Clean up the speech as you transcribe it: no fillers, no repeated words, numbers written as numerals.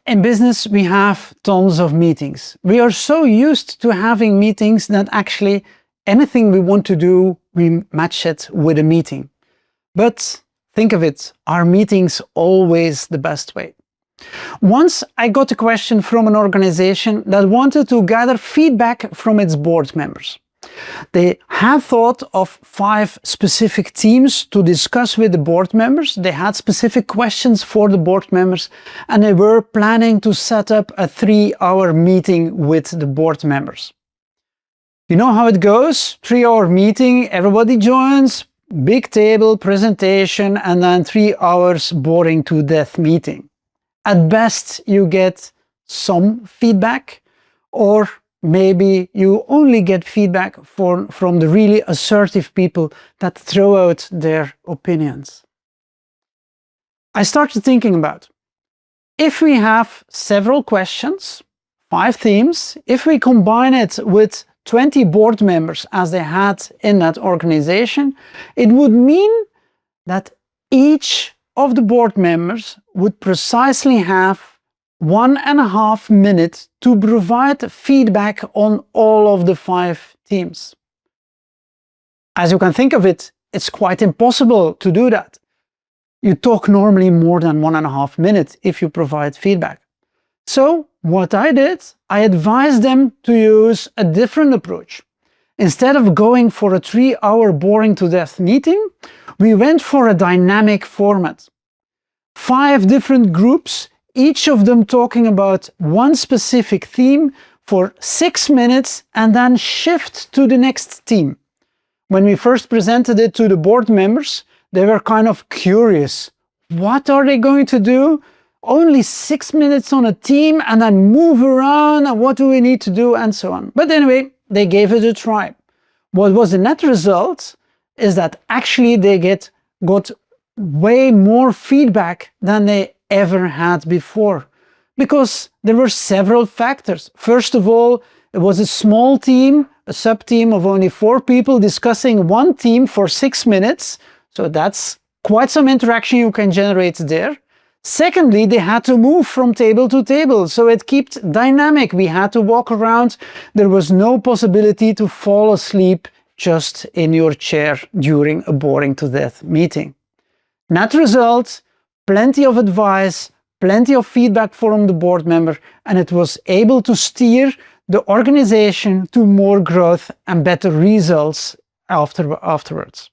In business, we have tons of meetings. We are so used to having meetings that actually anything we want to do, we match it with a meeting. But think of it, are meetings always the best way? Once I got a question from an organization that wanted to gather feedback from its board members. They had thought of 5 specific themes to discuss with the board members. They had specific questions for the board members, and they were planning to set up a 3-hour meeting with the board members. You know how it goes? 3-hour meeting, everybody joins, big table, presentation, and then 3 hours boring to death meeting. At best, you get some feedback, or maybe you only get feedback from the really assertive people that throw out their opinions. I started thinking about, if we have several questions, 5 themes, if we combine it with 20 board members as they had in that organization, it would mean that each of the board members would precisely have 1.5 minutes to provide feedback on all of the 5 themes. As you can think of it, it's quite impossible to do that. You talk normally more than 1.5 minutes if you provide feedback. So what I did, I advised them to use a different approach. Instead of going for a 3-hour boring to death meeting, we went for a dynamic format. 5 different groups, each of them talking about one specific theme for 6 minutes and then shift to the next theme. When we first presented it to the board members, they were kind of curious. What are they going to do? Only 6 minutes on a theme and then move around, and what do we need to do, and so on. But anyway, they gave it a try. What was the net result is that actually they got way more feedback than they ever had before, because there were several factors. First of all, it was a small team, a sub-team of only 4 people discussing one theme for 6 minutes, so that's quite some interaction you can generate there. Secondly, they had to move from table to table, so it kept dynamic. We had to walk around. There was no possibility to fall asleep just in your chair during a boring to death meeting. Net result, plenty of advice, plenty of feedback from the board member, and it was able to steer the organization to more growth and better results afterwards.